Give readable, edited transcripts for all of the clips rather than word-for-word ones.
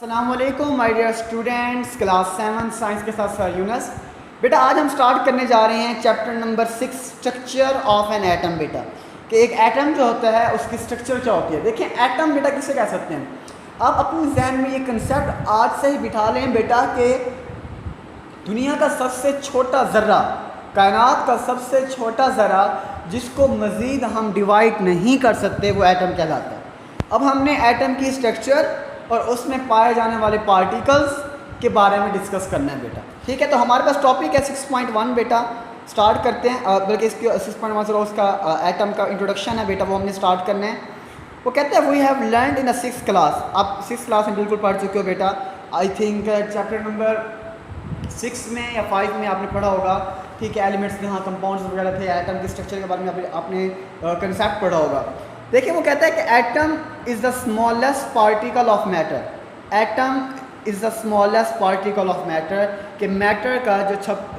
अस्सलाम वालेकुम my dear students, class 7 science के साथ सर यूनस। बेटा आज हम स्टार्ट करने जा रहे हैं chapter number 6 structure of an atom. बेटा कि एक एटम जो होता है उसकी स्ट्रक्चर क्या होती है। देखिए एटम बेटा किसे कह सकते हैं, आप अपने जहन में ये कंसेप्ट आज से ही बिठा लें बेटा कि दुनिया का सबसे छोटा ज़र्रा, कायनात का सबसे छोटा ज़र्रा जिसको मज़ीद हम डिवाइड नहीं कर सकते वो एटम कहलाता है। अब हमने एटम की स्ट्रक्चर और उसमें पाए जाने वाले पार्टिकल्स के बारे में डिस्कस करना है बेटा। ठीक है, तो हमारे पास टॉपिक है 6.1 बेटा। स्टार्ट करते हैं, बल्कि इसके 6.1 उसका एटम का इंट्रोडक्शन है बेटा, वो हमने स्टार्ट करना है। वो कहते हैं we have learned in the 6th class. आप 6th क्लास में बिल्कुल पढ़ चुके हो बेटा। आई थिंक चैप्टर नंबर 6 में या 5 में आपने पढ़ा होगा। ठीक है, एलिमेंट्स जहाँ कंपाउंड्स वगैरह थे, एटम के स्ट्रक्चर के बारे में आपने कंसेप्ट पढ़ा होगा। देखिए वो कहता है कि atom is the smallest particle of matter. Atom is the smallest particle of matter, कि मैटर का जो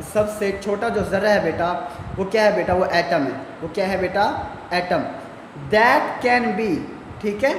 सबसे छोटा जो ज़र्रा है बेटा वो क्या है बेटा, वो एटम है। वो क्या है बेटा, एटम। दैट कैन बी, ठीक है,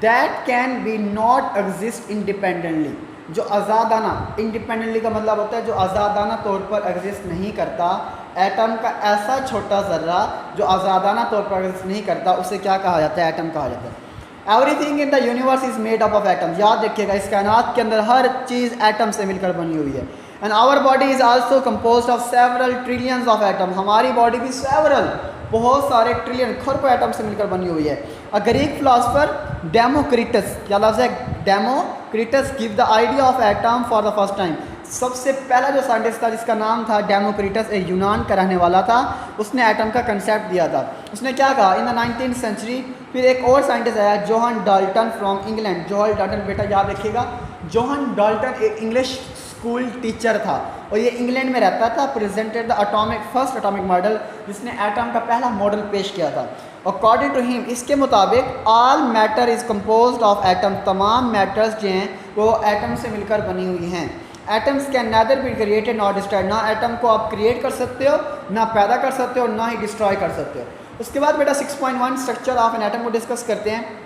that can be not exist independently, जो आज़ादाना, इंडिपेंडेंटली का मतलब होता है जो आज़ादाना तौर पर एग्जिस्ट नहीं करता। एटम का ऐसा छोटा ज़र्रा जो आज़ादाना तौर पर एग्जिस्ट नहीं करता उसे क्या कहा जाता है, एटम कहा जाता है। Everything in the universe is made up of atom. याद रखिएगा इस कायनात के अंदर हर चीज़ एटम से मिलकर बनी हुई है। And our body is also composed of several trillions of atom. हमारी बॉडी भी सेवरल, बहुत सारे ट्रिलियन, खरबों एटम से मिलकर बनी हुई है। अ ग्रीक फिलोसफर डेमोक्रिटस, क्या लफ्ज़ है, Democritus, give the idea of atom for the first time. सबसे पहला जो साइंटिस्ट था जिसका नाम था डेमोक्रिटस, एक यूनान का रहने वाला था, उसने एटम का कंसेप्ट दिया था। उसने क्या कहा इन द 19th सेंचुरी। फिर एक और साइंटिस्ट आया Johan Dalton from England. Johan Dalton बेटा याद रखिएगा, जोहन डाल्टन एक इंग्लिश स्कूल टीचर था और ये इंग्लैंड में रहता था। Presented the first atomic model, जिसने एटम का पहला मॉडल पेश किया था। अकॉर्डिंग टू हिम, इसके मुताबिक all matter is composed of atom. तमाम मैटर्स जो हैं वो एटम से मिलकर बनी हुई हैं। Atoms can neither be created not destroyed. ना एटम को आप क्रिएट कर सकते हो, ना पैदा कर सकते हो, ना ही डिस्ट्रॉय कर सकते हो। उसके बाद बेटा 6.1 स्ट्रक्चर ऑफ एन एटम को डिस्कस करते हैं।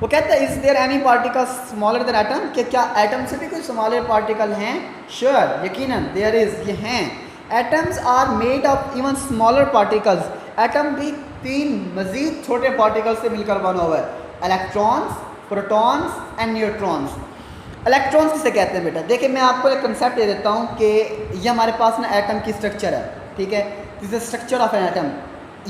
वो कहते हैं is there any particle smaller than atom, कि क्या एटम से भी कोई स्मॉलर पार्टिकल हैं? श्योर, यकीनन, देयर इज़, ये हैं। Atoms are made of even smaller particles. Atom भी 3 मज़ीद छोटे पार्टिकल से मिलकर बना हुआ है, electrons, protons and neutrons. Electrons किसे कहते हैं बेटा, देखिए मैं आपको एक कंसेप्ट दे देता हूँ कि ये हमारे पास ना एटम की स्ट्रक्चर है। ठीक है, this is structure of an atom.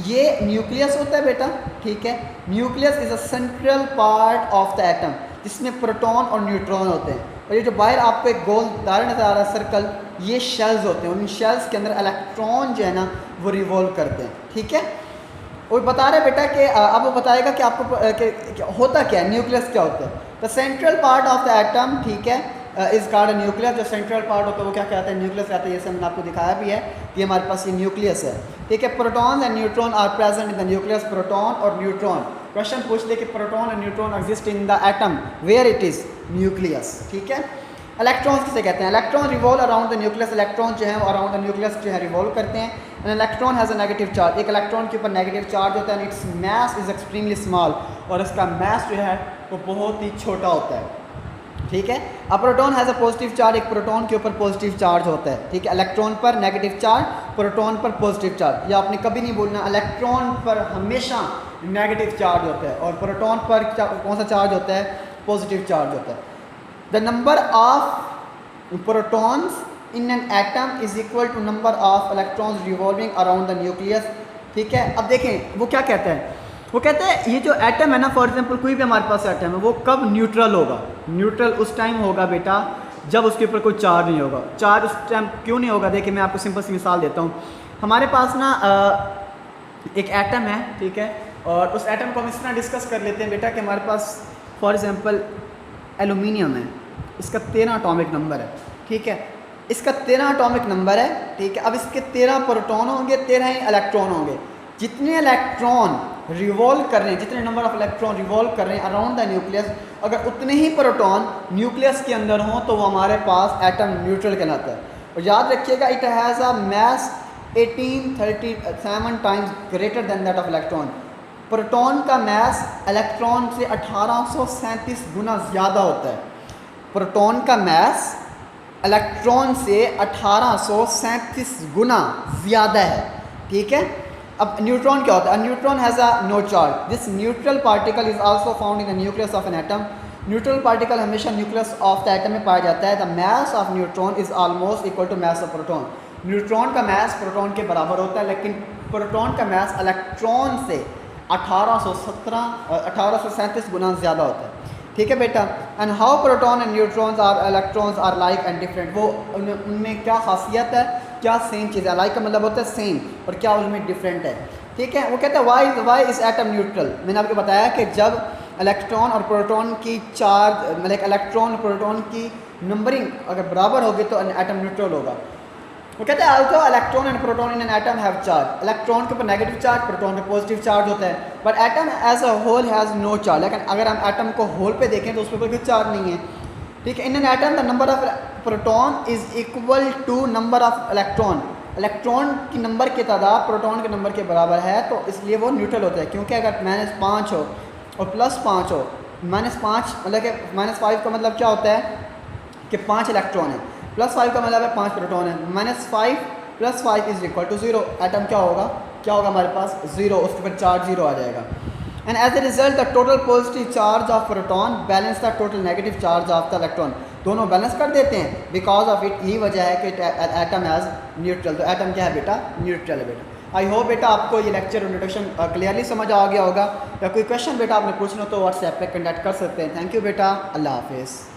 ये न्यूक्लियस होता है बेटा। ठीक है, nucleus is a central part of the atom, जिसमें प्रोटॉन और न्यूट्रॉन होते हैं। और ये जो बाहर आपको एक गोल दायरा नज़र आ रहा है, सर्कल, ये शेल्स होते हैं। उन शेल्स के अंदर इलेक्ट्रॉन जो है ना वो रिवॉल्व करते हैं। ठीक है, वो बता रहे बेटा कि अब वो बताएगा कि आपको होता क्या है, न्यूक्लियस क्या होता है। The central part of the atom, ठीक है, इस कॉल्ड न्यूक्लियस। जो सेंट्रल पार्ट होता है वो क्या कहते हैं, न्यूक्लियस कहते हैं। जैसे हमने आपको दिखाया भी है कि हमारे पास ये न्यूक्लियस है। ठीक है, proton and neutron are present in the nucleus. Proton और न्यूट्रॉन, क्वेश्चन पूछ ले कि प्रोटॉन और neutron exist in the atom, where it is, nucleus. ठीक है, इलेक्ट्रॉन्स किसे कहते हैं, electron revolve around the nucleus. Electron जो है वो अराउंड द न्यूक्लियस जो है रिवॉल्व करते हैं। And electron has a negative charge. एक इलेक्ट्रॉन के ऊपर नेगेटिव चार्ज होता है। Its mass is extremely small, और इसका मास जो है वो बहुत ही छोटा होता है। ठीक है, a proton has a positive charge. एक प्रोटॉन के ऊपर पॉजिटिव चार्ज होता है। ठीक है, इलेक्ट्रॉन पर नेगेटिव चार्ज, प्रोटॉन पर पॉजिटिव चार्ज। या आपने कभी नहीं बोलना, इलेक्ट्रॉन पर हमेशा नेगेटिव चार्ज होता है और प्रोटॉन पर कौन सा चार्ज होता है, पॉजिटिव चार्ज होता है। The number of protons in an atom is equal to number of electrons revolving around the nucleus. ठीक है, अब देखें वो क्या कहता है। वो कहता है ये जो एटम है ना, फॉर एग्जांपल कोई भी हमारे पास एटम है, वो कब न्यूट्रल होगा। न्यूट्रल उस टाइम होगा बेटा जब उसके ऊपर कोई चार्ज नहीं होगा। चार्ज उस टाइम क्यों नहीं होगा, देखिए मैं आपको सिंपल सी मिसाल देता हूँ। हमारे पास ना एक एटम है, ठीक है, और उस एटम को हम इस तरह डिस्कस कर लेते हैं बेटा कि हमारे पास फॉर एग्जांपल एलुमिनियम है, इसका 13 एटॉमिक नंबर है। ठीक है, इसका 13 एटॉमिक नंबर है। ठीक है, अब इसके 13 प्रोटॉन होंगे, 13 ही इलेक्ट्रॉन होंगे। जितने इलेक्ट्रॉन रिवॉल्व कर रहे हैं, जितने नंबर ऑफ इलेक्ट्रॉन रिवॉल्व कर रहे हैं अराउंड द न्यूक्लियस, अगर उतने ही प्रोटॉन न्यूक्लियस के अंदर हों तो वो हमारे पास एटम न्यूट्रल कहलाता है। और याद रखिएगा it has a mass 1837 times greater than that of electron. Proton का मास इलेक्ट्रॉन से 1837 गुना ज़्यादा होता है। प्रोटॉन का मास इलेक्ट्रॉन से 1837 गुना ज़्यादा है, ठीक है। अब न्यूट्रॉन क्या होता है? Neutron has a no charge, this neutral particle is also found in the nucleus of an atom. Neutral particle हमेशा न्यूक्लियस ऑफ द एटम में पाया जाता है। The mass of neutron is almost equal to mass of proton. Neutron का mass proton के बराबर होता है, लेकिन प्रोटॉन का मास इलेक्ट्रॉन से 1837 गुना ज़्यादा होता है, ठीक है बेटा। And how proton and neutrons are electrons are like and different, वो उनमें क्या खासियत है, क्या सेम चीज़ है। लाइक का मतलब होता है सेम, और क्या उनमें डिफरेंट है, ठीक है। वो कहते हैं वाई इज़ एटम न्यूट्रल। मैंने आपको बताया कि जब इलेक्ट्रॉन और प्रोटॉन की चार्ज, मतलब इलेक्ट्रॉन और प्रोटॉन की नंबरिंग अगर बराबर होगी तो एटम न्यूट्रल होगा। वो कहते हैं although electron and proton in an atom have charge, electron के ऊपर नेगेटिव चार्ज, प्रोटॉन पे पॉजिटिव चार्ज होता है, but atom as a whole has no charge. लेकिन अगर हम एटम को होल पे देखें तो उस पर कोई चार्ज नहीं है, ठीक है। In an atom the number of proton is equal to number of electron, electron की नंबर की तादाद प्रोटॉन के नंबर के बराबर है, तो इसलिए वो न्यूट्रल होता है। क्योंकि अगर -5 हो और +5 हो, -5 मतलब कि -5 का मतलब क्या होता है कि 5 इलेक्ट्रॉन है, +5 का मतलब है 5 प्रोटॉन है। -5 + 5 इज इक्वल टू 0। एटम क्या होगा हमारे पास 0, उसके ऊपर चार्ज 0 आ जाएगा। And as a result the total positive charge of proton balance the total negative charge of the electron, दोनों बैलेंस कर देते हैं। बिकॉज ऑफ इट, यही वजह है कि एटम एज न्यूट्रल। तो एटम क्या है बेटा? न्यूट्रल है बेटा। आई होप बेटा आपको ये लेक्चर इंट्रोडक्शन क्लियरली समझ आ गया होगा। या कोई क्वेश्चन बेटा आपने पूछना तो व्हाट्सएप पे कंटेक्ट कर सकते हैं। थैंक यू बेटा, अल्लाह हाफिज़।